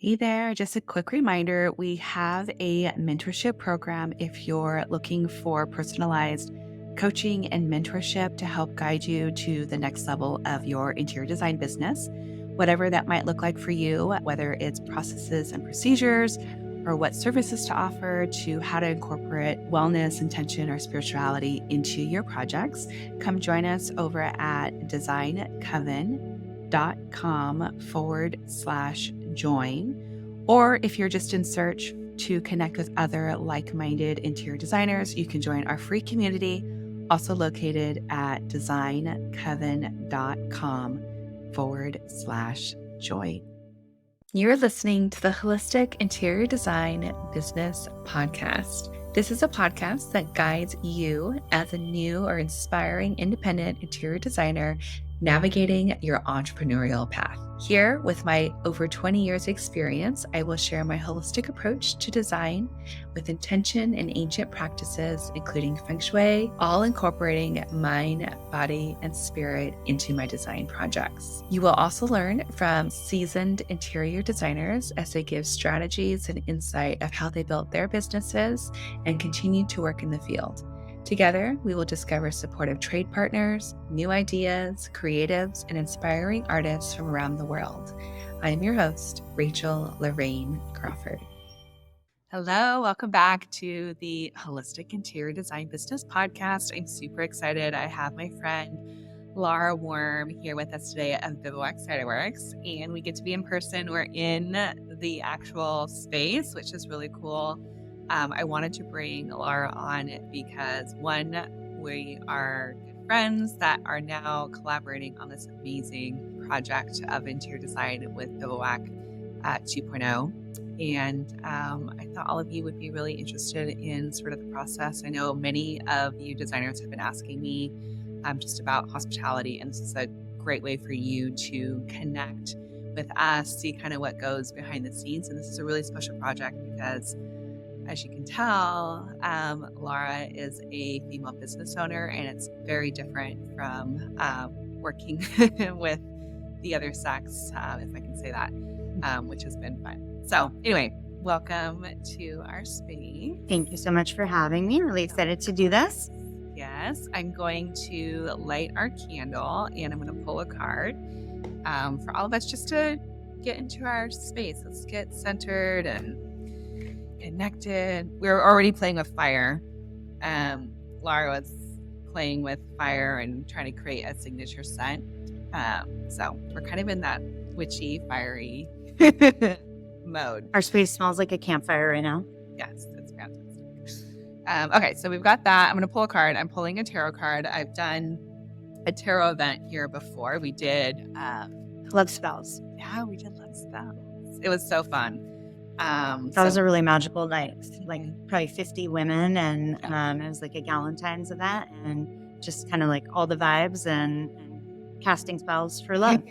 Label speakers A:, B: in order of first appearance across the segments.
A: Hey there, just a quick reminder, we have a mentorship program if you're looking for personalized coaching and mentorship to help guide you to the next level of your interior design business, whatever that might look like for you, whether it's processes and procedures or what services to offer to how to incorporate wellness, intention, or spirituality into your projects. Come join us over at designcoven.com/join. Or if you're just in search to connect with other like-minded interior designers, you can join our free community, also located at designcoven.com/join. You're listening to the Holistic Interior Design Business Podcast. This is a podcast that guides you as a new or inspiring independent interior designer navigating your entrepreneurial path. Here, with my over 20 years experience, I will share my holistic approach to design with intention and ancient practices, including feng shui, all incorporating mind, body, and spirit into my design projects. You will also learn from seasoned interior designers as they give strategies and insight of how they built their businesses and continue to work in the field. Together, we will discover supportive trade partners, new ideas, creatives, and inspiring artists from around the world. I am your host, Rachel Lorraine Crawford. Hello, welcome back to the Holistic Interior Design Business Podcast. I'm super excited. I have my friend Lara Worm here with us today at Bivouac Ciderworks, and we get to be in person. We're in the actual space, which is really cool. I wanted to bring Lara on because, one, we are good friends that are now collaborating on this amazing project of interior design with Bivouac 2.0. And I thought all of you would be really interested in sort of the process. I know many of you designers have been asking me just about hospitality, and this is a great way for you to connect with us, see kind of what goes behind the scenes. And this is a really special project because, as you can tell, Lara is a female business owner, and it's very different from working with the other sex, if I can say that, which has been fun. So anyway, welcome to our space.
B: Thank you so much for having me. Really excited to do this.
A: Yes, I'm going to light our candle, and I'm going to pull a card for all of us just to get into our space. Let's get centered and connected. We were already playing with fire. Lara was playing with fire and trying to create a signature scent. So we're kind of in that witchy, fiery mode.
B: Our space smells like a campfire right now.
A: Yes, that's fantastic. Okay, so we've got that. I'm going to pull a card. I'm pulling a tarot card. I've done a tarot event here before. We did
B: Love spells.
A: Yeah, we did love spells. It was so fun.
B: That was a really magical night. Like probably 50 women, and it was like a Galentine's event, and just kind of like all the vibes and casting spells for love.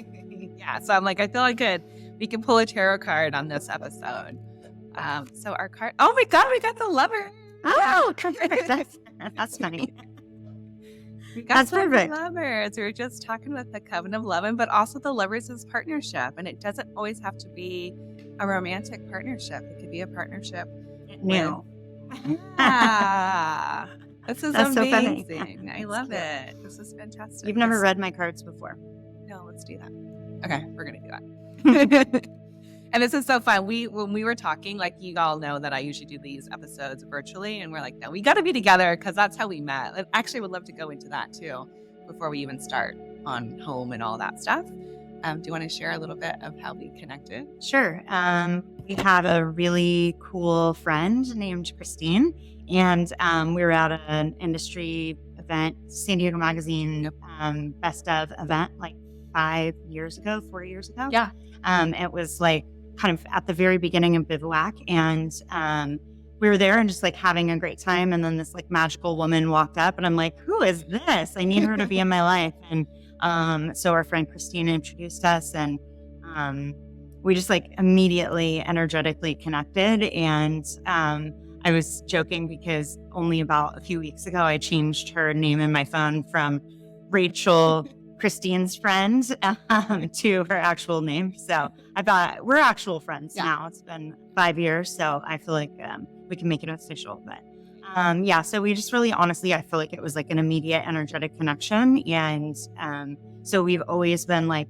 A: Yeah, so I'm like, I feel like we can pull a tarot card on this episode. So our card. Oh my God, we got the lover.
B: Oh, that's funny.
A: That's perfect. Lovers. We were just talking about the coven of loving, but also the lovers is partnership, and it doesn't always have to be a romantic partnership. It could be a partnership.
B: No.
A: This is
B: That's
A: amazing.
B: So funny.
A: I love it. This is fantastic.
B: You've never read my cards before.
A: No, let's do that. Okay, we're gonna do that. And this is so fun. When we were talking, like, you all know that I usually do these episodes virtually, and we're like, no, we got to be together because that's how we met. I actually would love to go into that too before we even start on home and all that stuff. Do you want to share a little bit of how we connected?
B: Sure. We had a really cool friend named Christine, and we were at an industry event, San Diego Magazine Best of event, like 4 years ago.
A: Yeah.
B: It was like kind of at the very beginning of Bivouac, and we were there and just like having a great time. And then this like magical woman walked up, and I'm like, who is this? I need her to be in my life. And so our friend Christine introduced us, and we just like immediately energetically connected. And I was joking because only about a few weeks ago I changed her name in my phone from Rachel Christine's friend to her actual name. So I thought we're actual friends now. It's been 5 years, so I feel like we can make it official. But so we just really, honestly, I feel like it was like an immediate energetic connection. And so we've always been like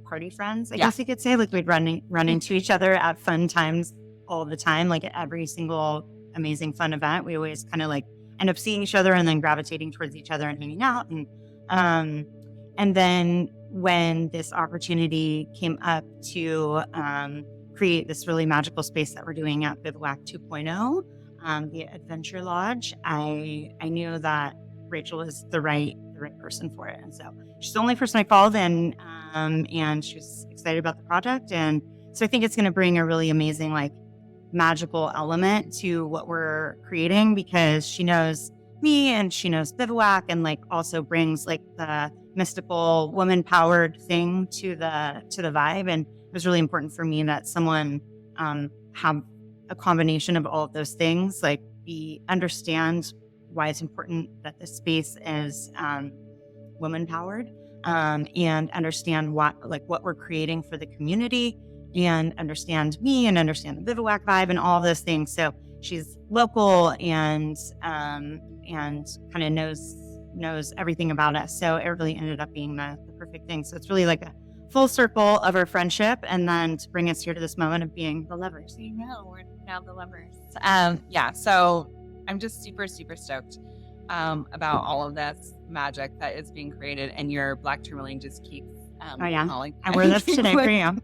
B: party friends, I guess you could say. Like we'd run into each other at fun times all the time, like at every single amazing fun event. We always kind of like end up seeing each other and then gravitating towards each other and hanging out. And then when this opportunity came up to create this really magical space that we're doing at Bivouac 2.0, the Adventure Lodge, I knew that Rachel is the right person for it. And so she's the only person I called, and she was excited about the project. And so I think it's going to bring a really amazing, like, magical element to what we're creating, because she knows me and she knows Bivouac, and like also brings like the mystical woman powered thing to the vibe. And it was really important for me that someone have a combination of all of those things, like understand why it's important that this space is woman powered, and understand what we're creating for the community, and understand me and understand the Bivouac vibe and all of those things. So she's local and kind of knows everything about us. So it really ended up being the perfect thing. So it's really like a full circle of our friendship, and then to bring us here to this moment of being the lovers.
A: You know, we're now the lovers. So I'm just super, super stoked about all of this magic that is being created, and your black tourmaline just keeps calling.
B: I wear this today for you.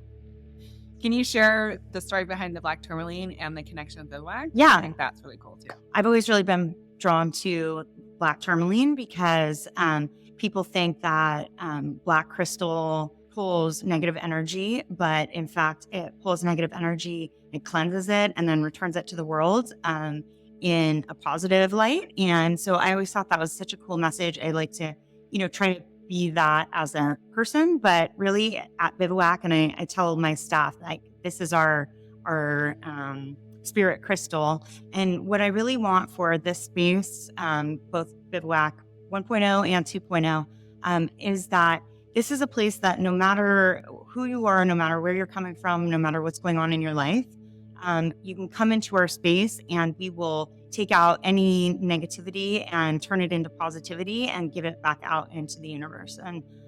A: Can you share the story behind the black tourmaline and the connection with Bivouac?
B: Yeah.
A: I think that's really cool too.
B: I've always really been drawn to black tourmaline because people think that black crystal pulls negative energy, but in fact, it pulls negative energy, it cleanses it, and then returns it to the world in a positive light. And so I always thought that was such a cool message. I like to, try to be that as a person, but really at Bivouac, and I tell my staff, like, this is our spirit crystal. And what I really want for this space, both Bivouac 1.0 and 2.0, is that this is a place that no matter who you are, no matter where you're coming from, no matter what's going on in your life, you can come into our space and we will take out any negativity and turn it into positivity and give it back out into the universe.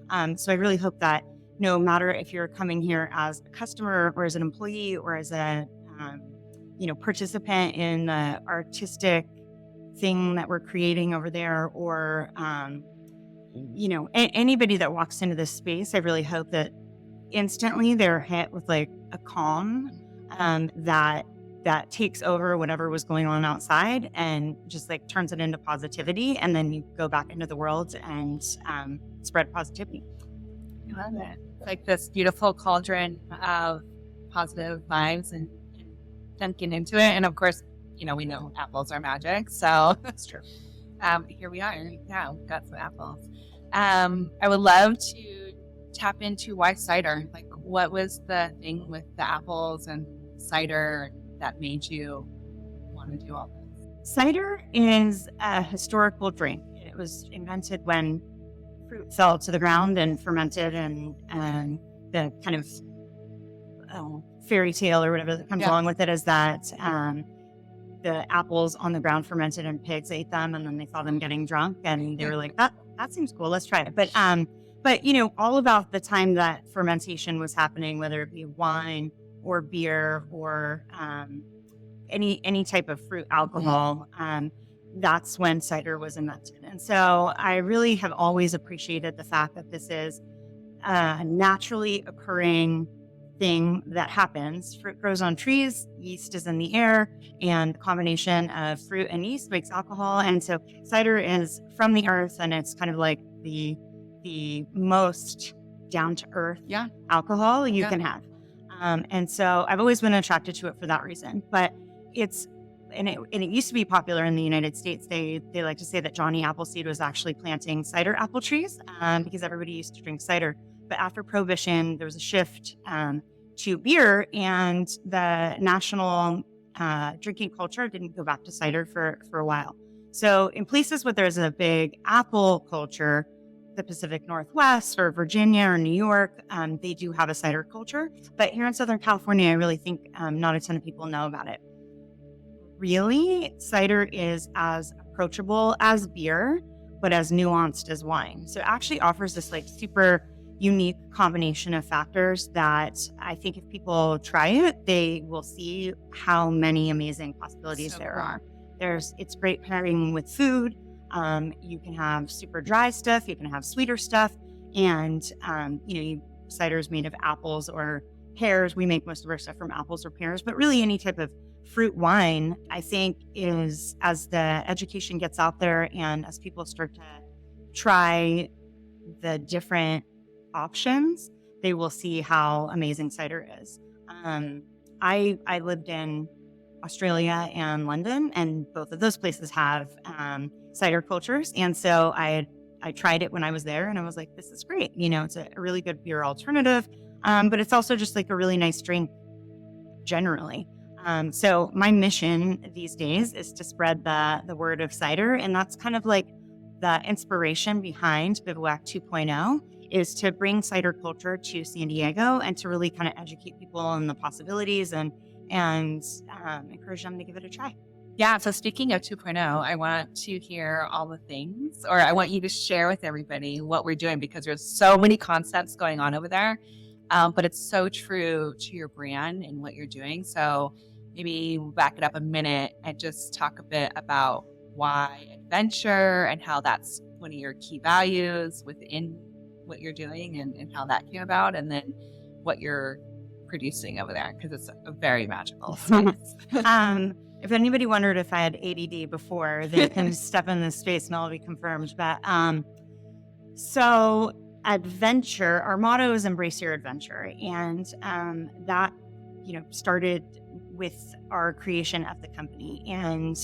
B: And so I really hope that no matter if you're coming here as a customer or as an employee or as a participant in the artistic thing that we're creating over there, or anybody that walks into this space, I really hope that instantly they're hit with like a calm that takes over whatever was going on outside and just like turns it into positivity, and then you go back into the world and spread positivity.
A: I love it. It's like this beautiful cauldron of positive vibes and dunking into it. And of course, we know apples are magic, so
B: That's true.
A: Here we are. Yeah, we've got some apples. I would love to tap into why cider. Like, what was the thing with the apples and cider that made you want to do all this?
B: Cider is a historical drink. It was invented when fruit fell to the ground and fermented, and the kind of fairy tale or whatever that comes along with it is that the apples on the ground fermented and pigs ate them, and then they saw them getting drunk and they were like, that seems cool, let's try it. But all about the time that fermentation was happening, whether it be wine or beer or any type of fruit alcohol, that's when cider was invented. And so I really have always appreciated the fact that this is a naturally occurring thing that happens. Fruit grows on trees, yeast is in the air, and the combination of fruit and yeast makes alcohol. And so cider is from the earth, and it's kind of like the most down to earth alcohol you can have. And so I've always been attracted to it for that reason. But it used to be popular in the United States. They like to say that Johnny Appleseed was actually planting cider apple trees because everybody used to drink cider. But after Prohibition, there was a shift to beer, and the national drinking culture didn't go back to cider for a while. So in places where there's a big apple culture, the Pacific Northwest or Virginia or New York, they do have a cider culture. But here in Southern California, I really think not a ton of people know about it. Really, cider is as approachable as beer, but as nuanced as wine. So it actually offers this like super unique combination of factors that I think if people try it, they will see how many amazing possibilities there are. It's great pairing with food. You can have super dry stuff, you can have sweeter stuff, and cider is made of apples or pears. We make most of our stuff from apples or pears, but really any type of fruit wine, I think, is, as the education gets out there and as people start to try the different options, they will see how amazing cider is. I lived in Australia and London, and both of those places have cider cultures. And so I tried it when I was there, and I was like, this is great. It's a really good beer alternative, but it's also just like a really nice drink generally. So my mission these days is to spread the word of cider, and that's kind of like the inspiration behind Bivouac 2.0 is to bring cider culture to San Diego and to really kind of educate people on the possibilities and encourage them to give it a try.
A: Yeah. So speaking of 2.0, I want to hear all the things, or I want you to share with everybody what we're doing, because there's so many concepts going on over there. But it's so true to your brand and what you're doing. So maybe we'll back it up a minute and just talk a bit about why adventure and how that's one of your key values within what you're doing and how that came about, and then what you're producing over there, because it's a very magical space.
B: If anybody wondered if I had ADD before, they can step in this space and I'll be confirmed. But so adventure, our motto is embrace your adventure. And that, started with our creation of the company. And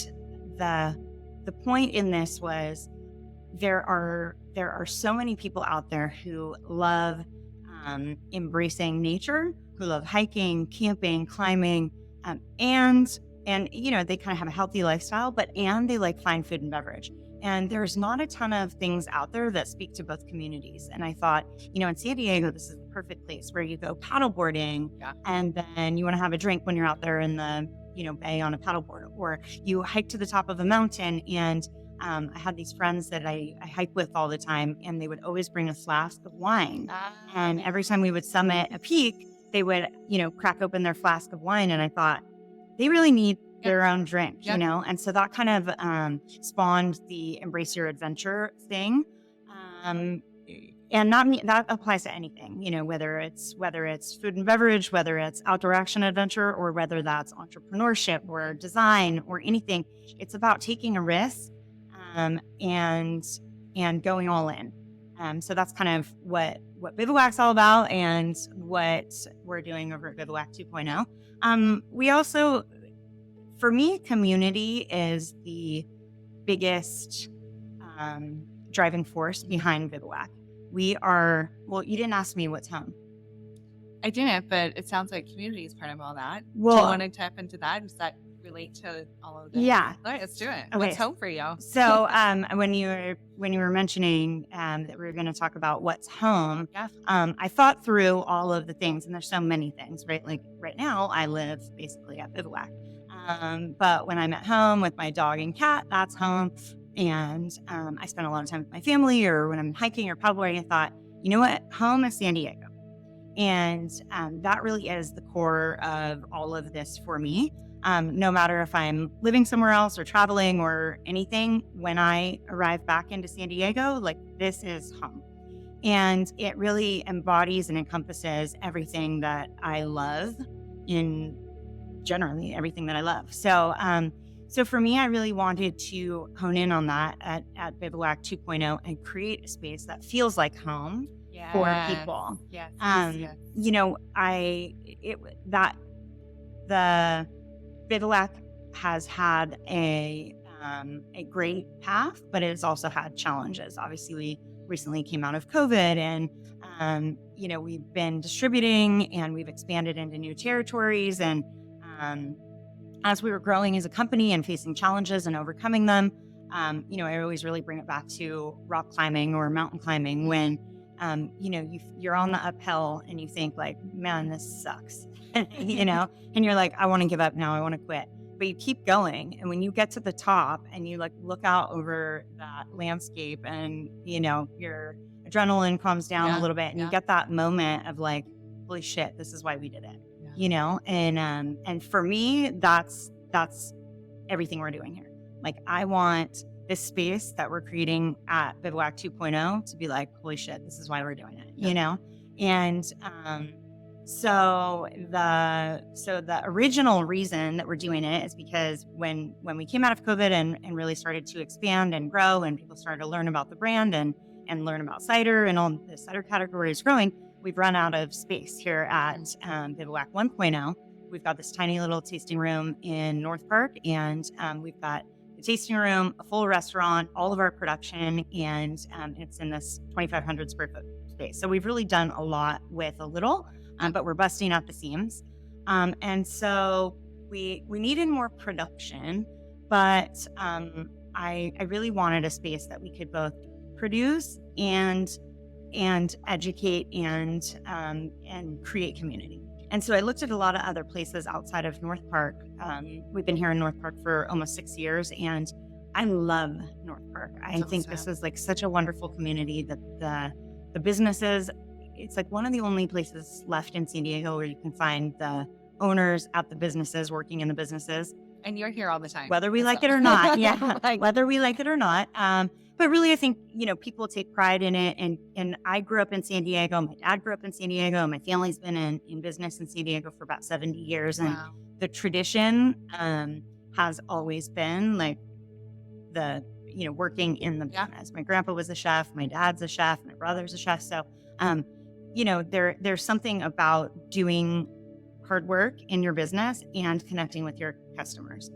B: the point in this was there are so many people out there who love embracing nature, who love hiking, camping, climbing, and they kind of have a healthy lifestyle, and they like fine food and beverage. And there's not a ton of things out there that speak to both communities. And I thought, in San Diego, this is the perfect place where you go paddleboarding, and then you want to have a drink when you're out there in the bay on a paddleboard, or you hike to the top of a mountain. And I had these friends that I hike with all the time, and they would always bring a flask of wine. And every time we would summit a peak, they would, crack open their flask of wine. And I thought, they really need their own drink, And so that kind of spawned the embrace your adventure thing. And that applies to anything, whether it's food and beverage, whether it's outdoor action adventure, or whether that's entrepreneurship or design or anything. It's about taking a risk and going all in. So that's kind of what Bivouac's all about and what we're doing over at Bivouac 2.0. We also, for me, community is the biggest driving force behind Bivouac. You didn't ask me what's home.
A: I didn't, but it sounds like community is part of all that.
B: Well,
A: do you want to tap into that? Does that relate to all of this?
B: Yeah.
A: All right, let's do it.
B: Okay.
A: What's home for you?
B: So when you were mentioning that we were going to talk about what's home, I thought through all of the things, and there's so many things, right? Like right now, I live basically at Bivouac. But when I'm at home with my dog and cat, that's home. And I spend a lot of time with my family, or when I'm hiking or paddleboarding, I thought, you know what? Home is San Diego. And that really is the core of all of this for me. No matter if I'm living somewhere else or traveling or anything, when I arrive back into San Diego, like, this is home. And it really embodies and encompasses everything that I love, generally everything that I love. So for me, I really wanted to hone in on that at Bivouac 2.0 and create a space that feels like home for people.
A: Yes.
B: The Bivouac has had a great path, but it has also had challenges. Obviously, we recently came out of COVID, and we've been distributing and we've expanded into new territories. And as we were growing as a company and facing challenges and overcoming them, I always really bring it back to rock climbing or mountain climbing when, you're on the uphill and you think like, man, this sucks, and you're like, I want to give up now. I want to quit. But you keep going. And when you get to the top and you like look out over that landscape and, your adrenaline calms down a little bit and you get that moment of like, holy shit, this is why we did it, and for me, that's everything we're doing here. Like, I want this space that we're creating at Bivouac 2.0 to be like, holy shit, this is why we're doing it, And so the original reason that we're doing it is because when we came out of COVID and really started to expand and grow and people started to learn about the brand and learn about cider and all the cider category is growing, we've run out of space here at Bivouac 1.0. We've got this tiny little tasting room in North Park, and we've got the tasting room, a full restaurant, all of our production, and it's in this 2,500 square foot space. So we've really done a lot with a little, but we're busting out the seams. And so we needed more production, but I really wanted a space that we could both produce and educate and create community. And so I looked at a lot of other places outside of North Park. We've been here in North Park for almost 6 years, and I love North Park. I think this is like such a wonderful community that the businesses, it's like one of the only places left in San Diego where you can find the owners at the businesses working in the businesses.
A: And you're here all the time.
B: Whether we like it or not. Yeah. Whether we like it or not. But really, I think, people take pride in it. And I grew up in San Diego. My dad grew up in San Diego. My family's been in business in San Diego for about 70 years. And the tradition has always been like working in the business. My grandpa was a chef. My dad's a chef. My brother's a chef. So, there's something about doing hard work in your business and connecting with your customers.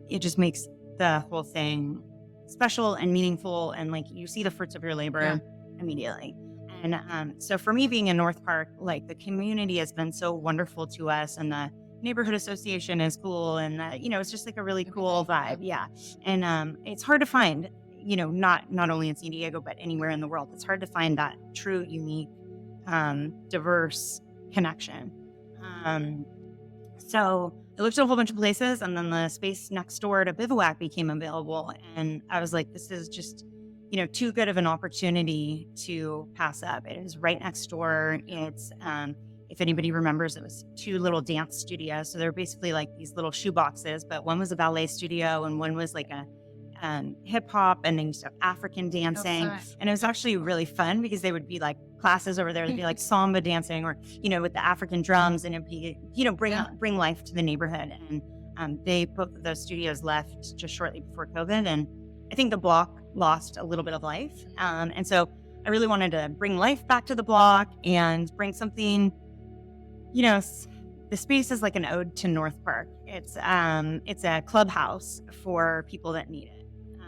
B: It just makes the whole thing special and meaningful, and like you see the fruits of your labor immediately. And so for me, being in North Park, like the community has been so wonderful to us, and the neighborhood association is cool, and it's just like a really cool vibe. Yeah. And it's hard to find, not only in San Diego but anywhere in the world. It's hard to find that true, unique, diverse connection. So I looked at a whole bunch of places, and then the space next door to Bivouac became available. And I was like, this is just, too good of an opportunity to pass up. It is right next door. It's, if anybody remembers, it was 2 little dance studios. So they're basically like these little shoe boxes, but one was a ballet studio and one was like a hip hop, and then you used to have African dancing. And it was actually really fun because they would be like classes over there. It'd be like samba dancing or, with the African drums, and it'd be, bring life to the neighborhood. And both of those studios left just shortly before COVID. And I think the block lost a little bit of life. And so I really wanted to bring life back to the block and bring something, the space is like an ode to North Park. It's a clubhouse for people that need it.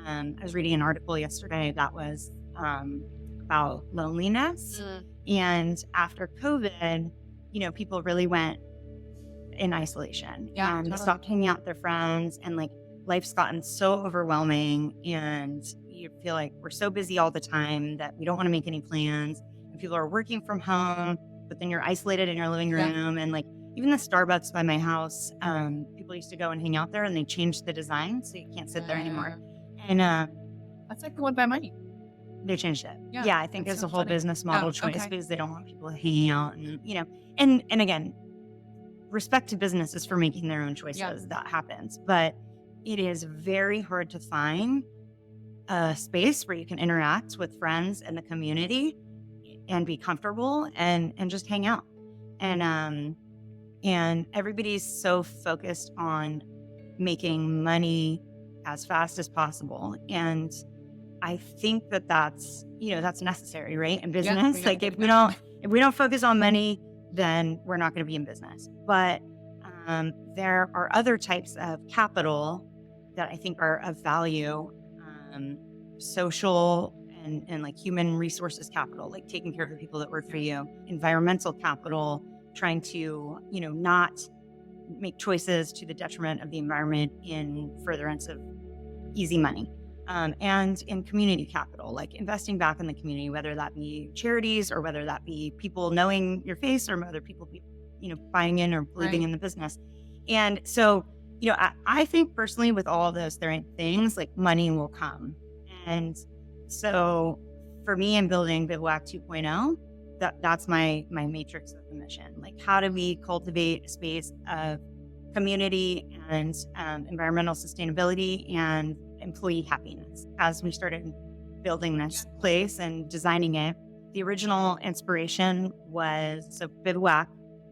B: I was reading an article yesterday that was about loneliness. And after COVID, people really went in isolation and stopped hanging out with their friends. And like life's gotten so overwhelming, and you feel like we're so busy all the time that we don't want to make any plans. And people are working from home, but then you're isolated in your living room. And like even the Starbucks by my house, people used to go and hang out there, and they changed the design so you can't sit there anymore. And
A: that's like the one by mine.
B: They changed it. Yeah, I think it's a whole business model choice because they don't want people hanging out, and and again, respect to businesses for making their own choices. That happens, but it is very hard to find a space where you can interact with friends and the community and be comfortable and just hang out. And everybody's so focused on making money as fast as possible. And I think that's necessary, right? In business, if we don't focus on money, then we're not going to be in business. But there are other types of capital that I think are of value, social and like human resources capital, like taking care of the people that work for you, environmental capital, trying to, not make choices to the detriment of the environment in furtherance of easy money. And in community capital, like investing back in the community, whether that be charities or whether that be people knowing your face or other people, buying in or believing in the business. And so, I think personally with all of those things, like money will come. And so for me in building Bivouac 2.0, that's my matrix of the mission. Like, how do we cultivate a space of community and environmental sustainability and employee happiness? As we started building this place and designing it, the original inspiration was Bivouac,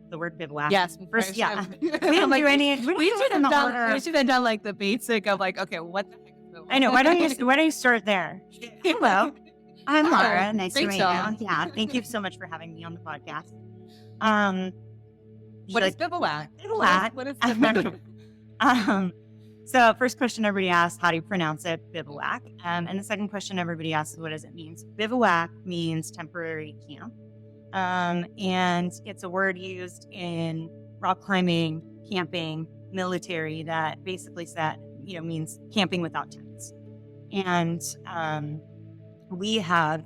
B: the word bivouac.
A: Yes.
B: First, yeah. We didn't do any. We
A: should have done like the basic of like, okay, what the heck is Bivouac?
B: I know. Why don't you start there? Hello, I'm Lara. Nice to meet you. Yeah, thank you so much for having me on the podcast.
A: What is Bivouac?
B: Bivouac.
A: What is Bivouac?
B: So first question everybody asks, how do you pronounce it? Bivouac. And the second question everybody asks is, what does it mean? So bivouac means temporary camp. And it's a word used in rock climbing, camping, military that basically means camping without tents. And we have,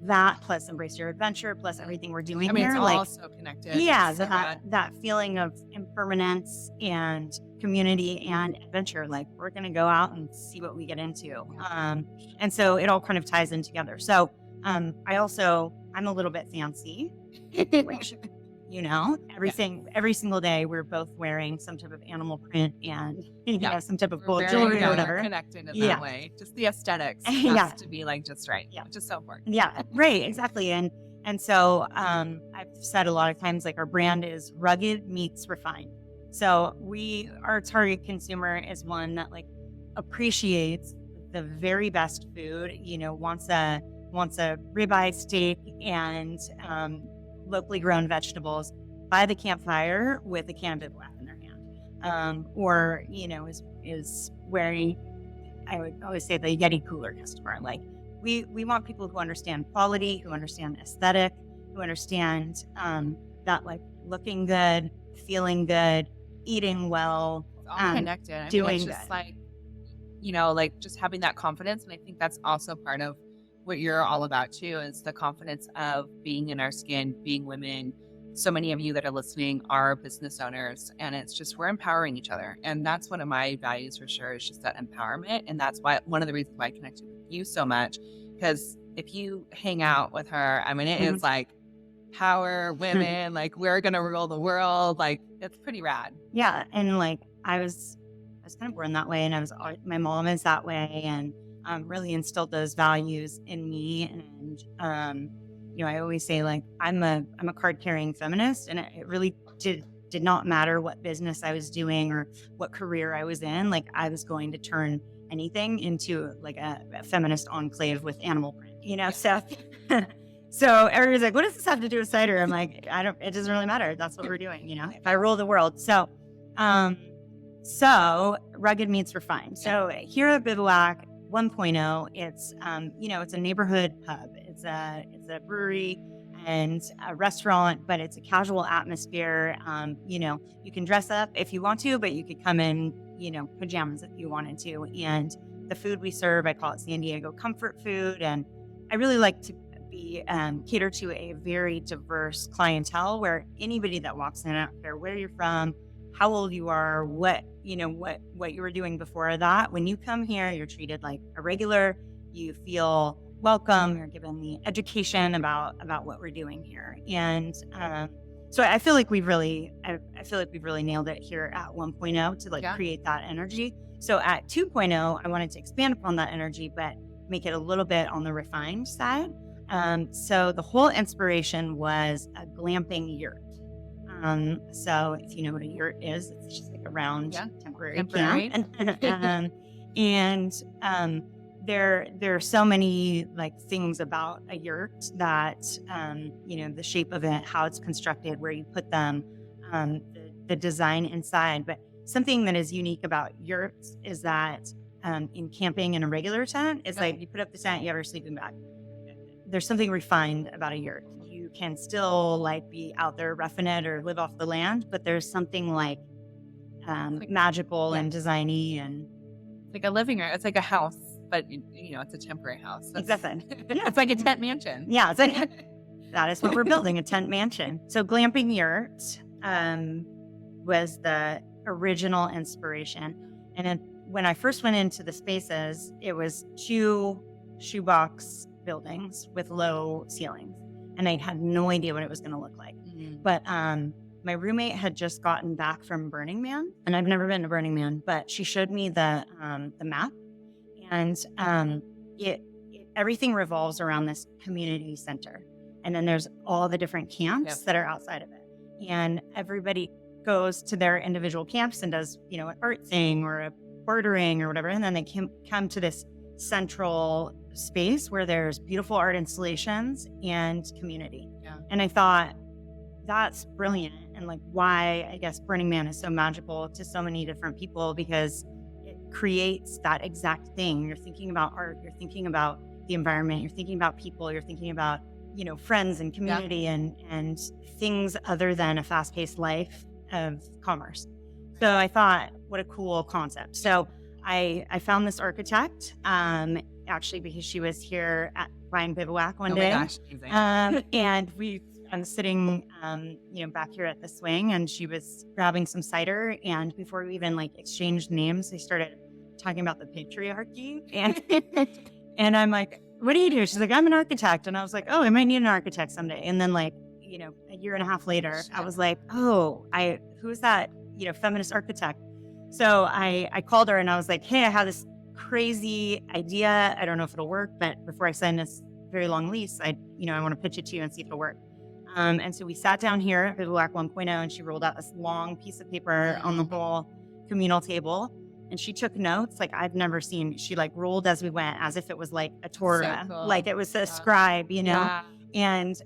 B: that plus Embrace Your Adventure plus everything we're doing here.
A: It's all so connected.
B: Yeah, that feeling of impermanence and community and adventure. Like, we're going to go out and see what we get into. And so it all kind of ties in together. So I'm a little bit fancy, which, every single day we're both wearing some type of animal print and some type of gold jewelry or whatever.
A: Connected in that way. Just the aesthetics has to be like just right. Yeah, which is so important.
B: Yeah, right, exactly. And so I've said a lot of times, like, our brand is rugged meets refined. So our target consumer is one that like appreciates the very best food. Wants a ribeye steak and locally grown vegetables by the campfire with a can of Bivouac in their hand, or is wearing, I would always say, the Yeti cooler customer. Like, we want people who understand quality, who understand aesthetic, who understand that, like, looking good, feeling good, eating well,
A: it's all connected.
B: Doing
A: it's just good. Like just having that confidence. And I think that's also part of what you're all about too, is the confidence of being in our skin, being women. So many of you that are listening are business owners, and it's just, we're empowering each other. And that's one of my values for sure, is just that empowerment. And that's why one of the reasons why I connected with you so much, because if you hang out with her, it is like power women, like, we're going to rule the world. Like, it's pretty rad.
B: Yeah. And like, I was kind of born that way, and my mom is that way. And really instilled those values in me. And, I always say, like, I'm a card carrying feminist, and it really did not matter what business I was doing or what career I was in. Like, I was going to turn anything into like a feminist enclave with animal print, so, so everybody's like, what does this have to do with cider? I'm like, it doesn't really matter. That's what we're doing. If I rule the world. So rugged meets refined. So here at Bivouac 1.0, it's it's a neighborhood hub. It's a brewery and a restaurant, but it's a casual atmosphere. You can dress up if you want to, but you could come in, pajamas if you wanted to. And the food we serve, I call it San Diego comfort food. And I really like to be cater to a very diverse clientele, where anybody that walks in, I don't care where you're from, how old you are, what you were doing before that. When you come here, you're treated like a regular. You feel welcome. You're given the education about what we're doing here. And so I feel like we've really nailed it here at 1.0 to create that energy. So at 2.0, I wanted to expand upon that energy, but make it a little bit on the refined side. So the whole inspiration was a glamping yurt. So if you know what a yurt is, it's just like a round temporary camp. And there are so many like things about a yurt that, the shape of it, how it's constructed, where you put them, the design inside. But something that is unique about yurts is that in camping in a regular tent, it's like you put up the tent, you have your sleeping bag. There's something refined about a yurt. You can still like be out there roughing it or live off the land, but there's something like magical and designy and
A: like a living room. It's like a house, but it's a temporary house.
B: Exactly. Yeah.
A: It's like a tent mansion.
B: Yeah. It's like, that is what we're building, a tent mansion. So glamping yurt was the original inspiration. And when I first went into the spaces, it was 2 shoebox buildings with low ceilings. And I had no idea what it was going to look like. Mm-hmm. But my roommate had just gotten back from Burning Man, and I've never been to Burning Man, but she showed me the map, and everything revolves around this community center. And then there's all the different camps that are outside of it. And everybody goes to their individual camps and does, an art thing or a bordering or whatever. And then they come to this central space where there's beautiful art installations and community. Yeah. And I thought, that's brilliant. And like why, I guess, Burning Man is so magical to so many different people, because it creates that exact thing. You're thinking about art, you're thinking about the environment, you're thinking about people, you're thinking about, friends and community and things other than a fast-paced life of commerce. So I thought, what a cool concept. So I found this architect, actually, because she was here at buying Bivouac one day.
A: My gosh,
B: and I'm sitting, back here at the swing, and she was grabbing some cider. And before we even exchanged names, they started talking about the patriarchy. And I'm like, what do you do? She's like, I'm an architect. And I was like, oh, I might need an architect someday. And then a year and a half later, I was like, oh, who's that, feminist architect? So I called her and I was like, hey, I have this crazy idea. I don't know if it'll work, but before I sign this very long lease, I want to pitch it to you and see if it'll work. And so we sat down here at Bivouac 1.0, and she rolled out this long piece of paper on the whole communal table. And she took notes like I've never seen. She rolled as we went, as if it was like a Torah, so cool. Like it was a scribe, Yeah. And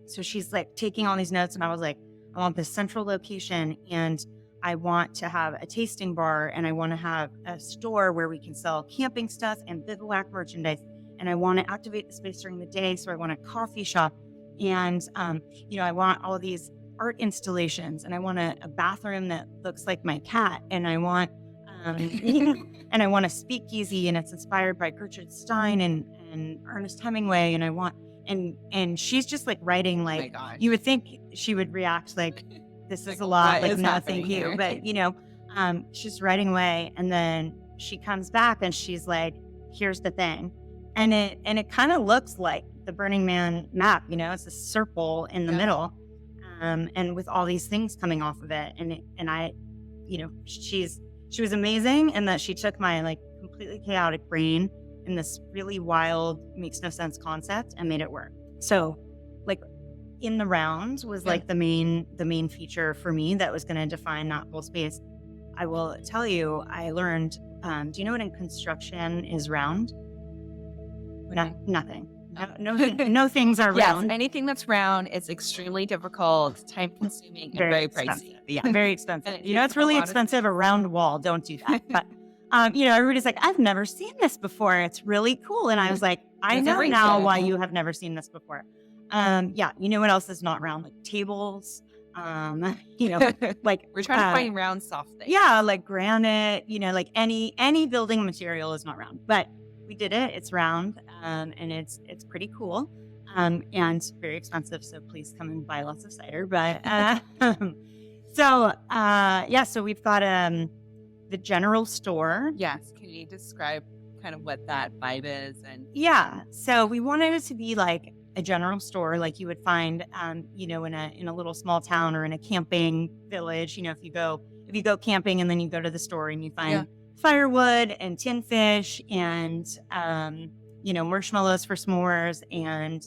B: so she's taking all these notes, and I was like, I want this central location, and I want to have a tasting bar, and I want to have a store where we can sell camping stuff and bivouac merchandise, and I want to activate the space during the day. So I want a coffee shop, and I want all these art installations, and I want a bathroom that looks like my cat, and I want and I want a speakeasy, and it's inspired by Gertrude Stein and Ernest Hemingway, and I want and she's just writing
A: oh my gosh.
B: You would think she would react this is a lot, no thank you, but she's writing away, and then she comes back and she's like, here's the thing, and it kind of looks like the Burning Man map, it's a circle in the middle. And with all these things coming off of it, and I, she was amazing in that she took my completely chaotic brain in this really wild, makes no sense concept and made it work. So, in the round was the main feature for me that was going to define that whole space. I will tell you, I learned. Do you know what in construction is round? Nothing. No things are round.
A: Yes, anything that's round is extremely difficult, time-consuming, and very pricey.
B: Yeah, very expensive. It's really expensive. A round wall, don't do that. But, everybody's like, I've never seen this before. It's really cool. And I was like, I know now why you have never seen this before. You know what else is not round? Tables.
A: We're trying to find round soft things.
B: Yeah, granite. Any building material is not round, but we did it. It's round, and it's pretty cool, and very expensive. So please come and buy lots of cider. But so we've got the general store.
A: Yes, can you describe kind of what that vibe is? And
B: so we wanted it to be like a general store, like you would find, in a little small town or in a camping village. If you go camping and then you go to the store and you find firewood and tin fish and marshmallows for s'mores and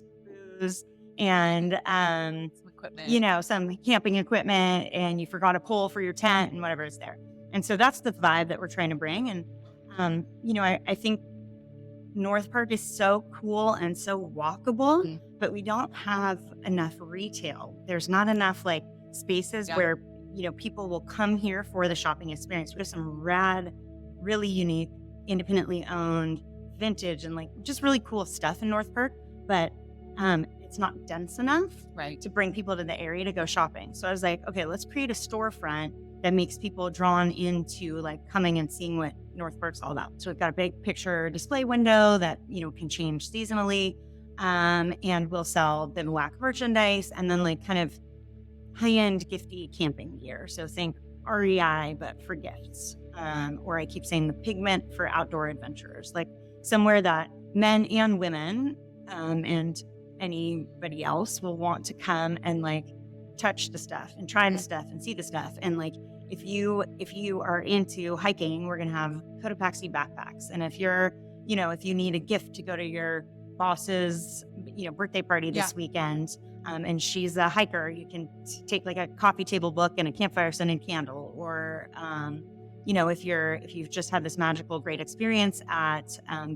B: booze and some equipment. Some camping equipment, and you forgot a pole for your tent and whatever is there. And so that's the vibe that we're trying to bring. And I think North Park is so cool and so walkable, but we don't have enough retail. There's not enough spaces where people will come here for the shopping experience. We have some rad, really unique, independently owned, vintage, and just really cool stuff in North Park, but it's not dense enough to bring people to the area to go shopping. So I was like, okay, let's create a storefront that makes people drawn into like coming and seeing what North Park's all about. So we've got a big picture display window that, can change seasonally. And we'll sell Bivouac merchandise and then like kind of high-end gifty camping gear. So think REI, but for gifts. Or I keep saying the pigment for outdoor adventurers, like somewhere that men and women and anybody else will want to come and like touch the stuff and try the stuff and see the stuff. And like, if you are into hiking, we're going to have Cotopaxi backpacks. And if you're, if you need a gift to go to your boss's, birthday party this weekend, and she's a hiker, you can take like a coffee table book and a campfire scented candle. Or, if you've just had this magical, great experience at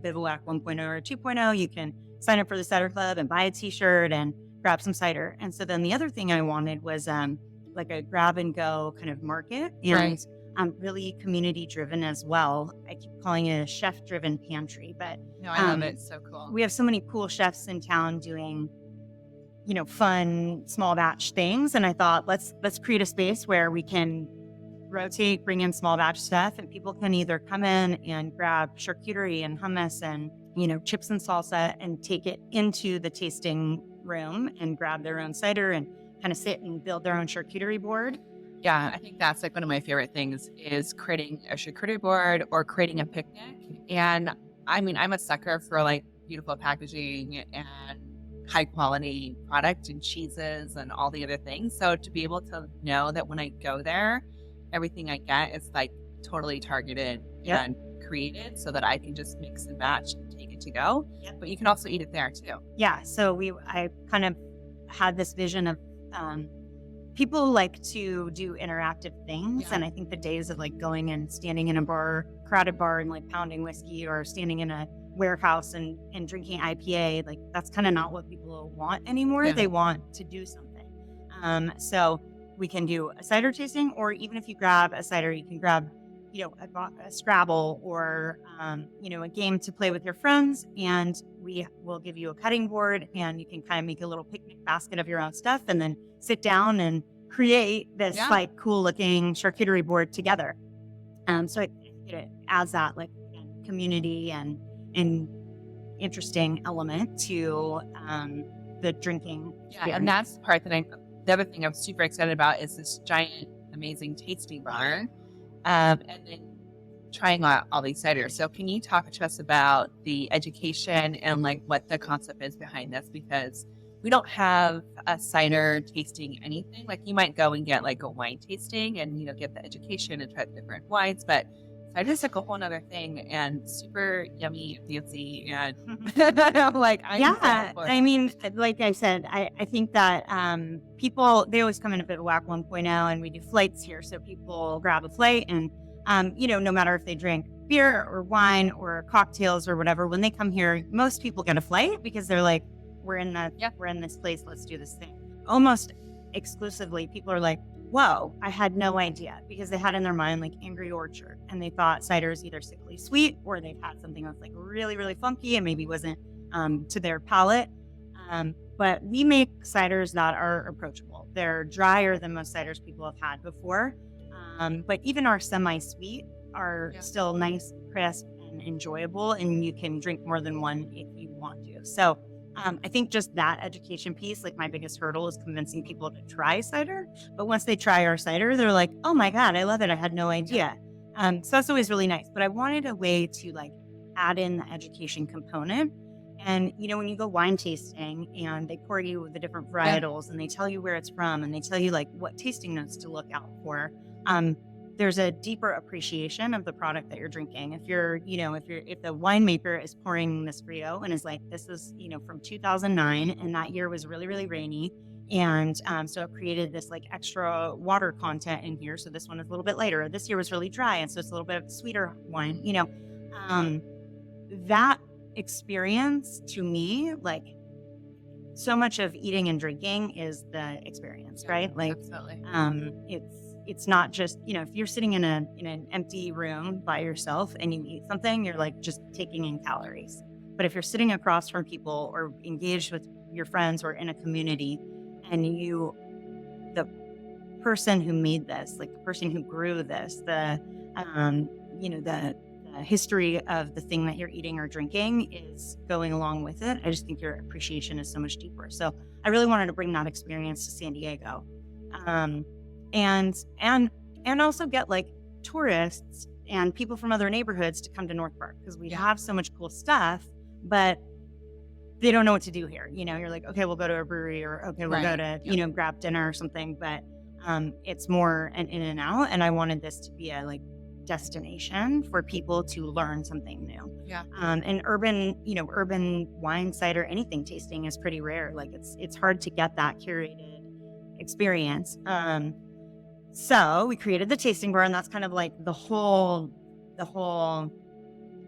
B: Bivouac 1.0 or 2.0, you can sign up for the Cider Club and buy a t-shirt and grab some cider. And so then the other thing I wanted was like a grab and go kind of market, and really community driven as well. I keep calling it a chef driven pantry, but
A: no, I love it. It's so cool.
B: We have so many cool chefs in town doing, fun small batch things. And I thought, let's create a space where we can rotate, bring in small batch stuff, and people can either come in and grab charcuterie and hummus and, chips and salsa and take it into the tasting room and grab their own cider and kind of sit and build their own charcuterie board.
A: Yeah, I think that's like one of my favorite things is creating a charcuterie board or creating a picnic. And I mean, I'm a sucker for like beautiful packaging and high quality product and cheeses and all the other things. So to be able to know that when I go there, everything I get is like totally targeted and created so that I can just mix and match and take it to go. But you can also eat it there too.
B: Yeah. So I kind of had this vision of people like to do interactive things. And I think the days of like going and standing in a bar, crowded bar and like pounding whiskey or standing in a warehouse and drinking IPA, like that's kind of not what people want anymore. They want to do something. So we can do a cider tasting, or even if you grab a cider, you can grab, a Scrabble or, a game to play with your friends. And we will give you a cutting board and you can kind of make a little picnic basket of your own stuff and then sit down and create this like cool looking charcuterie board together. So it adds that like community and interesting element to the drinking experience.
A: And that's the part that the other thing I'm super excited about is this giant, amazing tasting bar, and then trying out all these ciders. So can you talk to us about the education and like what the concept is behind this? Because we don't have a cider tasting anything. Like you might go and get like a wine tasting and, get the education and try the different wines, but cider is like a whole other thing and super yummy and fancy. And I'm like,
B: I mean, like I said, I think that people, they always come into Bivouac 1.0 and we do flights here. So people grab a flight and, no matter if they drink beer or wine or cocktails or whatever, when they come here, most people get a flight because they're like, we're in this place, let's do this thing. Almost exclusively, people are like, whoa, I had no idea, because they had in their mind like Angry Orchard and they thought cider is either sickly sweet or they've had something that's like really, really funky and maybe wasn't to their palate. But we make ciders that are approachable. They're drier than most ciders people have had before. But even our semi-sweet are still nice, crisp, and enjoyable, and you can drink more than one if you want to. So I think just that education piece, like my biggest hurdle is convincing people to try cider. But once they try our cider, they're like, oh my God, I love it. I had no idea. So that's always really nice. But I wanted a way to like add in the education component. And, when you go wine tasting and they pour you the different varietals and they tell you where it's from and they tell you like what tasting notes to look out for, there's a deeper appreciation of the product that you're drinking. If if the winemaker is pouring this Frio and is like, this is, from 2009 and that year was really, really rainy. And so it created this like extra water content in here. So this one is a little bit lighter. This year was really dry. And so it's a little bit of sweeter wine, that experience to me, like so much of eating and drinking is the experience, right? Like,
A: absolutely.
B: It's not just, if you're sitting in an empty room by yourself and you eat something, you're like just taking in calories. But if you're sitting across from people or engaged with your friends or in a community and the person who made this, like the person who grew this, the history of the thing that you're eating or drinking is going along with it. I just think your appreciation is so much deeper. So I really wanted to bring that experience to San Diego, and also get like tourists and people from other neighborhoods to come to North Park, because we have so much cool stuff, but they don't know what to do here. You're like, okay, we'll go to a brewery, or okay, we'll go to, grab dinner or something, but it's more an in and out. And I wanted this to be a like destination for people to learn something new.
A: Yeah.
B: And urban wine, cider, anything tasting is pretty rare. Like it's hard to get that curated experience. So we created the tasting bar, and that's kind of like the whole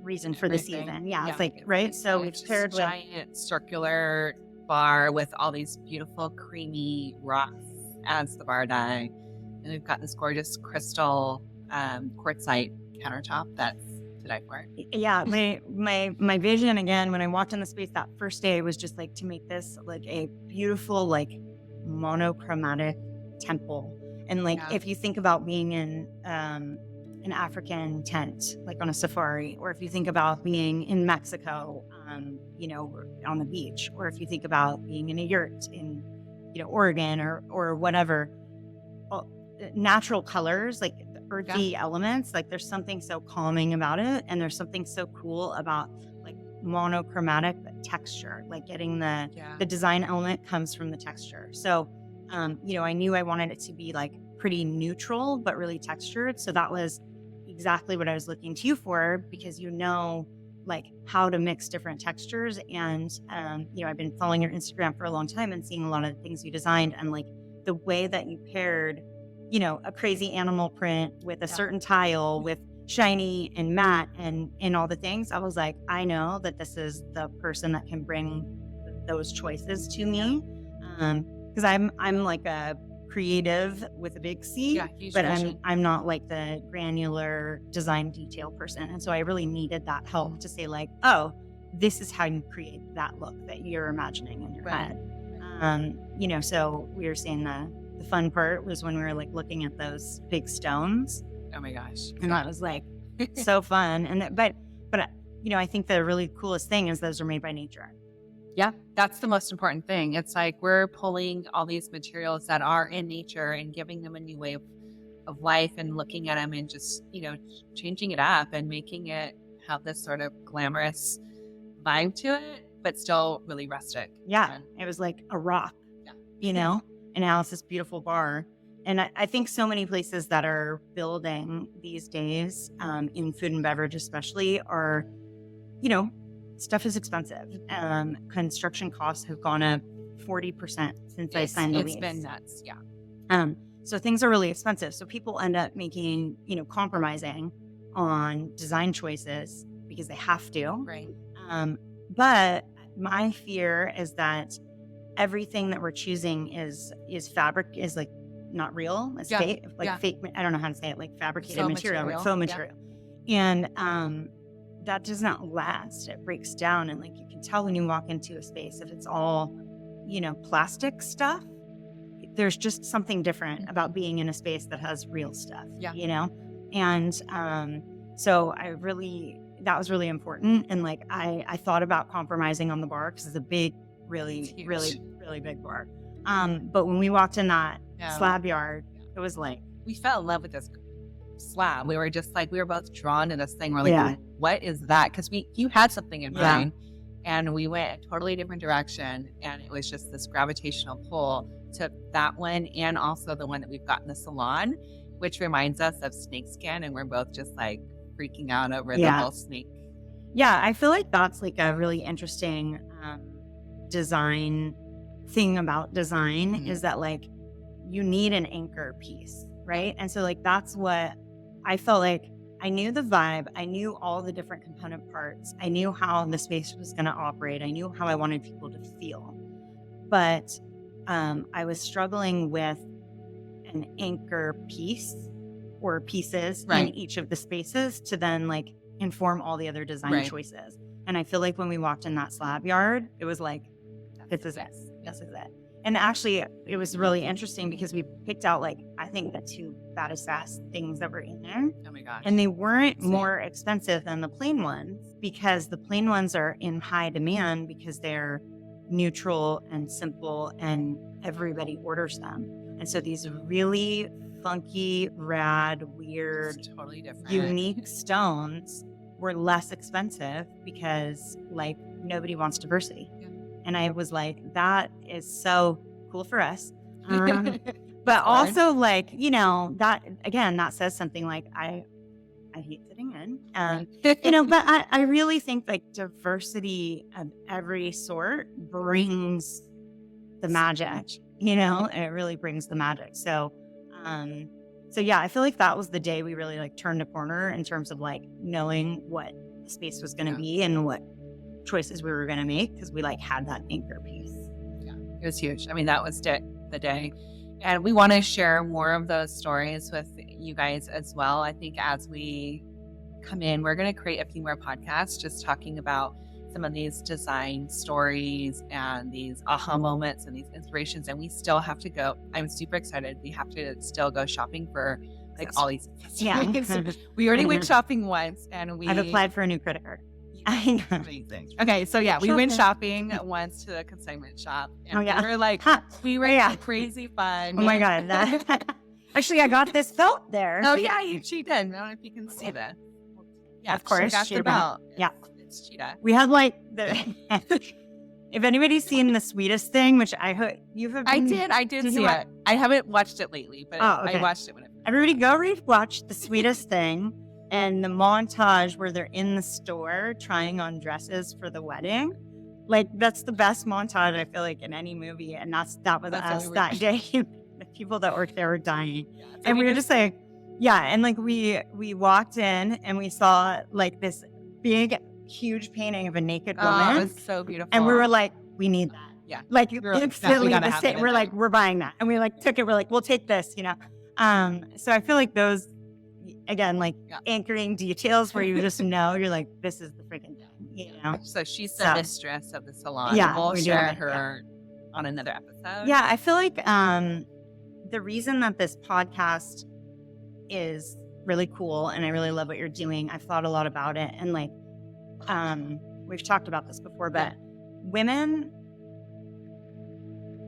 B: reason for the season. Yeah. It's like, right. So we've paired with
A: giant circular bar with all these beautiful creamy rocks as the bar die. And we've got this gorgeous crystal quartzite countertop that's to die for.
B: Yeah. My vision, again, when I walked in the space that first day, was just like to make this like a beautiful, like monochromatic temple. And like, if you think about being in an African tent, like on a safari, or if you think about being in Mexico, on the beach, or if you think about being in a yurt in, Oregon or whatever, natural colors, like the earthy elements, like there's something so calming about it. And there's something so cool about like monochromatic texture, like getting the design element comes from the texture. So, I knew I wanted it to be like pretty neutral, but really textured. So that was exactly what I was looking to you for, because like how to mix different textures. And, I've been following your Instagram for a long time and seeing a lot of the things you designed, and like the way that you paired, a crazy animal print with a certain tile with shiny and matte and all the things. I was like, I know that this is the person that can bring those choices to me. Because I'm like a creative with a big C, but I'm not like the granular design detail person. And so I really needed that help to say like, oh, this is how you create that look that you're imagining in your head. So we were saying the fun part was when we were like looking at those big stones.
A: Oh my gosh.
B: And that was like so fun. And but I think the really coolest thing is those are made by nature.
A: Yeah, that's the most important thing. It's like we're pulling all these materials that are in nature and giving them a new way of life, and looking at them and just, changing it up and making it have this sort of glamorous vibe to it, but still really rustic.
B: Yeah, it was like a rock, and now it's this beautiful bar. And I think so many places that are building these days, in food and beverage especially, are, stuff is expensive. Construction costs have gone up 40% since I signed the lease.
A: It's been nuts, yeah.
B: So things are really expensive. So people end up making, compromising on design choices because they have to.
A: Right.
B: But my fear is that everything that we're choosing is fabric, is like not real. It's fake, like fake. I don't know how to say it, like fabricated material, like faux material. And that does not last. It breaks down. And like, you can tell when you walk into a space, if it's all, plastic stuff, there's just something different about being in a space that has real stuff, And so that was really important. And like, I thought about compromising on the bar because it's a big, really big bar. But when we walked in that slab yard, it was like,
A: we fell in love with this slab. We were just like, we were both drawn to this thing. We're like, what is that? Because you had something in mind, and we went a totally different direction, and it was just this gravitational pull to that one, and also the one that we've got in the salon, which reminds us of snakeskin, and we're both just like freaking out over the whole snake.
B: Yeah, I feel like that's like a really interesting design thing about design, is that like you need an anchor piece, right? And so like that's what I felt like. I knew the vibe. I knew all the different component parts. I knew how the space was going to operate. I knew how I wanted people to feel. But I was struggling with an anchor piece or pieces in each of the spaces to then like inform all the other design choices. And I feel like when we walked in that slab yard, it was like, this is it. This is it. And actually, it was really interesting because we picked out, like, I think the two baddest ass things that were in there.
A: Oh my gosh.
B: And they weren't more expensive than the plain ones, because the plain ones are in high demand because they're neutral and simple and everybody orders them. And so these really funky, rad, weird,
A: It's totally different.
B: unique stones were less expensive because, like, nobody wants diversity.
A: Yeah.
B: And I was like, that is so cool for us. But also, like, you know, that, again, that says something like, I hate sitting in. You know, but I really think, like, diversity of every sort brings the magic, you know, it really brings the magic. So yeah, I feel like that was the day we really, like, turned a corner in terms of, like, knowing what the space was going to be and what choices we were going to make, because we, like, had that anchor piece.
A: Yeah, it was huge. I mean, that was the day. And we want to share more of those stories with you guys as well. I think as we come in, we're going to create a few more podcasts just talking about some of these design stories and these aha moments and these inspirations. And we still have to go. I'm super excited. We have to still go shopping for, like, all these.
B: Yeah.
A: We already went shopping once, and
B: I've applied for a new credit card.
A: Amazing. Okay, so yeah, we went shopping once to the consignment shop, and we were like, we were crazy fun.
B: Oh my god! Actually, I got this belt there.
A: Oh yeah, she did. I don't know if you can see that. Yeah,
B: of course,
A: she got the belt.
B: Yeah,
A: it's cheetah.
B: We had, like, if anybody's seen The Sweetest Thing, which I hope you have.
A: I did see it. I haven't watched it lately, but I watched it when it.
B: Everybody, go watch The Sweetest Thing. And the montage where they're in the store trying on dresses for the wedding, like, that's the best montage, I feel like, in any movie. And that was us that day. The people that worked there were dying. Yeah, and we were just like, yeah. And, like, we walked in and we saw, like, this big, huge painting of a naked woman.
A: Oh, it was so beautiful.
B: And we were like, we need that.
A: Yeah.
B: Like, instantly, we're like, we're buying that. And we, like, took it. We're like, we'll take this, you know? So I feel like those, again, like, anchoring details where you just know, you're like, this is the freaking thing, you know?
A: So she's the mistress of the salon.
B: Yeah.
A: We'll share her on another episode.
B: Yeah. I feel like the reason that this podcast is really cool, and I really love what you're doing, I've thought a lot about it. And, like, we've talked about this before, but women,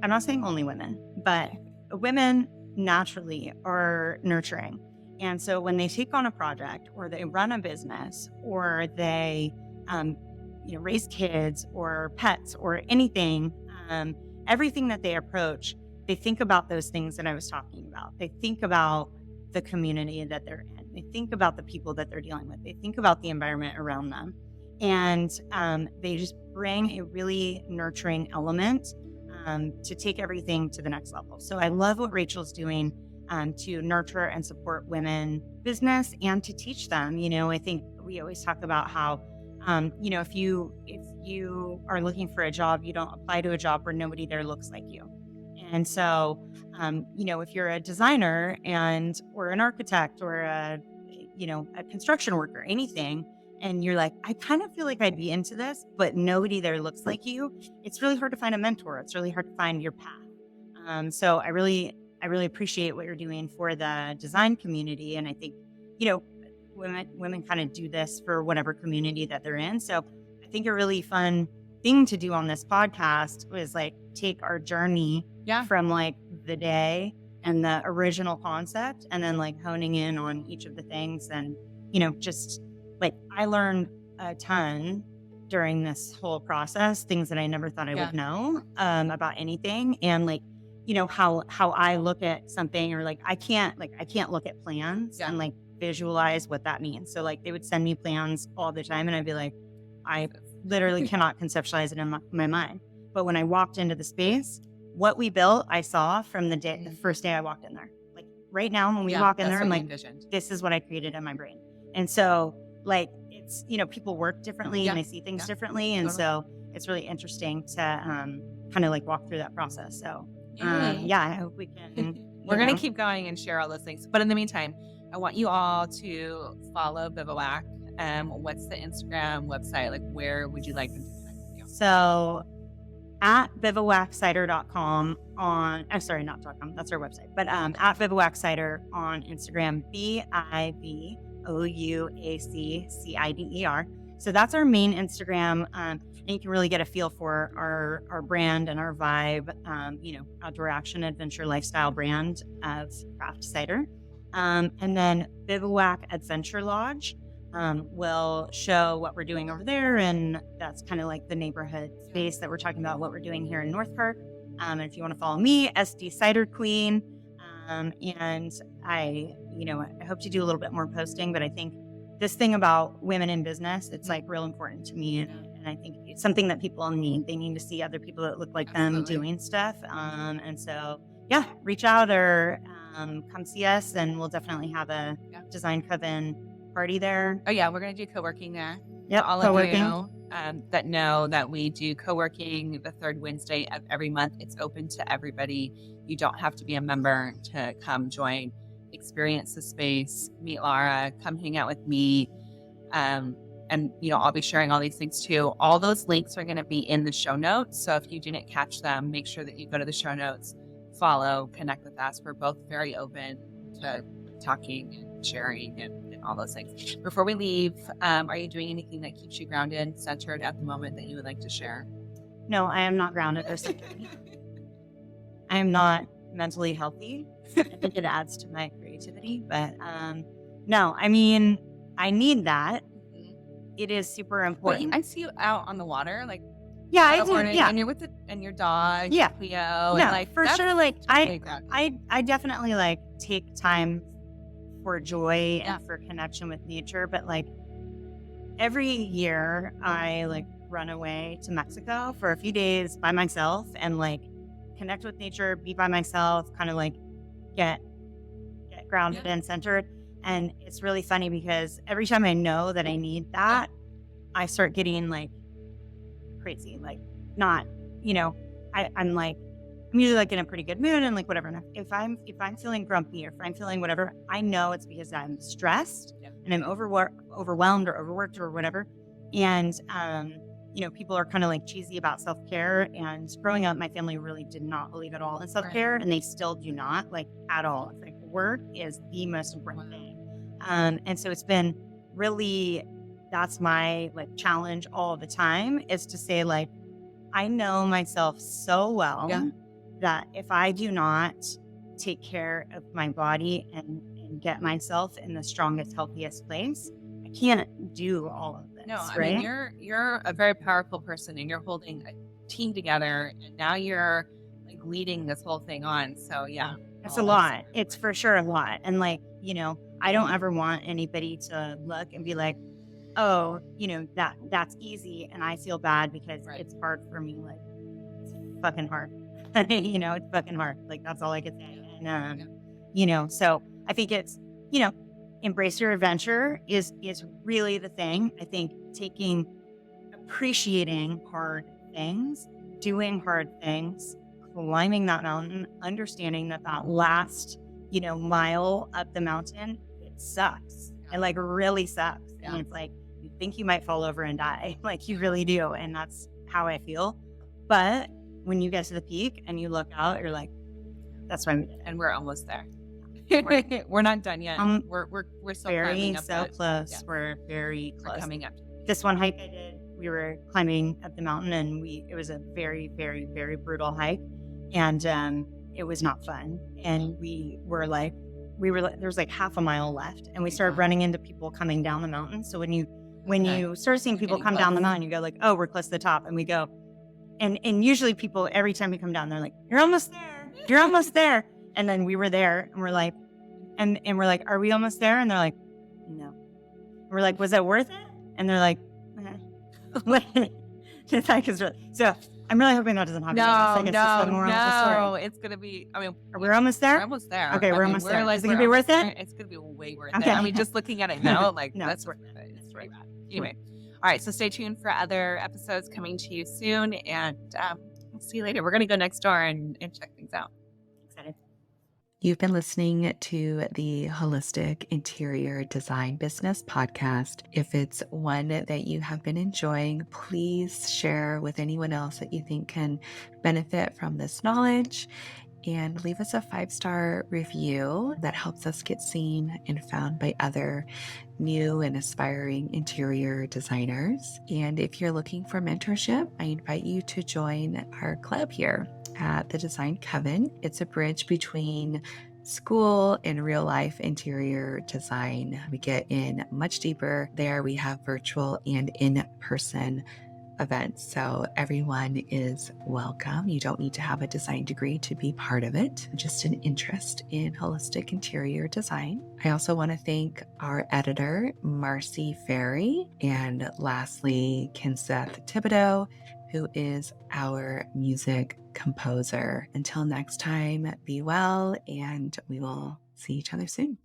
B: I'm not saying only women, but women naturally are nurturing. And so when they take on a project, or they run a business, or they, raise kids or pets or anything, everything that they approach, they think about those things that I was talking about. They think about the community that they're in. They think about the people that they're dealing with. They think about the environment around them. And they just bring a really nurturing element to take everything to the next level. So I love what Rachel's doing to nurture and support women business, and to teach them. You know, I think we always talk about how, if you are looking for a job, you don't apply to a job where nobody there looks like you. And so, if you're a designer or an architect or a construction worker, anything, and you're like, I kind of feel like I'd be into this, but nobody there looks like you, it's really hard to find a mentor. It's really hard to find your path. So I really appreciate what you're doing for the design community. And I think, women kind of do this for whatever community that they're in. So I think a really fun thing to do on this podcast was, like, take our journey from, like, the day and the original concept, and then, like, honing in on each of the things. And, just, like, I learned a ton during this whole process, things that I never thought I would know about anything. And, like, how I look at something, or, like, I can't look at plans and, like, visualize what that means. So, like, they would send me plans all the time, and I'd be like, I literally cannot conceptualize it in my mind. But when I walked into the space, what we built, I saw from the first day I walked in there. Like, right now, when we walk in there, I'm like, this is what I created in my brain. And so, like, it's, people work differently and they see things differently. And so it's really interesting to kind of, like, walk through that process. So I hope we can.
A: We're going to keep going and share all those things. But in the meantime, I want you all to follow Bivouac. What's the Instagram website? Like, where would you like them to connect with you?
B: So at bivouaccider.com on, I'm sorry, not .com, that's our website, but at Bivouac Cider on Instagram, BIVOUACCIDER. So that's our main Instagram, and you can really get a feel for our brand and our vibe, outdoor action, adventure, lifestyle brand of craft cider. And then Bivouac Adventure Lodge will show what we're doing over there, and that's kind of like the neighborhood space that we're talking about, what we're doing here in North Park. And if you want to follow me, SD Cider Queen, and I hope to do a little bit more posting, but I think this thing about women in business, it's like real important to me. And I think it's something that people need. They need to see other people that look like them doing stuff. And so, yeah, reach out or come see us, and we'll definitely have a Design Coven party there.
A: Oh, yeah, we're going to do co-working there.
B: Yep,
A: all
B: co-working.
A: of you that know that we do co-working the third Wednesday of every month. It's open to everybody. You don't have to be a member to come join, experience the space, meet Lara, come hang out with me. And, I'll be sharing all these things too. All those links are going to be in the show notes. So if you didn't catch them, make sure that you go to the show notes, follow, connect with us. We're both very open to talking and sharing and all those things. Before we leave, are you doing anything that keeps you grounded, centered at the moment that you would like to share?
B: No, I am not grounded or centered. I am not mentally healthy. I think it adds to my creativity, but no, I mean, I need that. It is super important.
A: Wait, I see you out on the water, like
B: I do. Yeah,
A: and you're with and your dog,
B: yeah,
A: Cleo,
B: no,
A: and
B: for sure. Like
A: totally
B: I definitely like take time for joy and for connection with nature, but like every year I like run away to Mexico for a few days by myself and like connect with nature, be by myself, kind of like get grounded and centered. And it's really funny because every time I know that I need that, I start getting like crazy, like not, I'm usually like in a pretty good mood and like whatever. And if I'm feeling grumpy or if I'm feeling whatever, I know it's because I'm stressed and I'm overwhelmed or overworked or whatever. And, people are kind of like cheesy about self-care, and growing up, my family really did not believe at all in self-care, and they still do not, like at all. It's like work is the most important thing. And so it's been really, that's my like challenge all the time, is to say like, I know myself so well that if I do not take care of my body and get myself in the strongest, healthiest place, I can't do all of this.
A: No, I
B: right?
A: mean, you're a very powerful person, and you're holding a team together, and now you're like leading this whole thing on. So yeah,
B: it's a lot. It's for sure a lot. And like, I don't ever want anybody to look and be like, oh, that's easy, and I feel bad because it's hard for me. Like, it's fucking hard. It's fucking hard. Like, that's all I could say. And so I think it's, embrace your adventure is really the thing. I think appreciating hard things, doing hard things, climbing that mountain, understanding that last, mile up the mountain, it sucks. It like really sucks. And it's like, you think you might fall over and die. Like you really do. And that's how I feel. But when you get to the peak and you look out, you're like, that's why we did it.
A: And we're almost there. We're not done yet. We're still climbing up
B: close.
A: Yeah.
B: We're very close.
A: We're coming up.
B: This one hike I did, we were climbing up the mountain, and it was a very, very, very brutal hike, and it was not fun. And there was like half a mile left, and we started running into people coming down the mountain. So when you start seeing people come down the mountain, you go like, oh, we're close to the top, and we go, and usually people, every time we come down, they're like, you're almost there, you're almost there. And then we were there, and we're like, and we're like, are we almost there? And they're like, no. And we're like, was that worth it? And they're like, It's like, so I'm really hoping that doesn't happen.
A: No, it's gonna be. I mean,
B: we're almost there.
A: We're almost there.
B: Okay, we're almost there.
A: Like,
B: is it gonna be worth it?
A: It's gonna be way worth it. I mean, just looking at it now, like that's worth it. It's really bad. Anyway, all right. So stay tuned for other episodes coming to you soon, and we'll see you later. We're gonna go next door and check things out.
B: Excited.
A: You've been listening to the Holistic Interior Design Business podcast. If it's one that you have been enjoying, please share with anyone else that you think can benefit from this knowledge, and leave us a 5-star review. That helps us get seen and found by other new and aspiring interior designers. And if you're looking for mentorship, I invite you to join our club here at the Design Coven. It's a bridge between school and real life interior design. We get in much deeper there. We have virtual and in-person events, so everyone is welcome. You don't need to have a design degree to be part of it, just an interest in holistic interior design. I also want to thank our editor, Marcy Ferry, and lastly, Kinseth Thibodeau, who is our music composer. Until next time, be well, and we will see each other soon.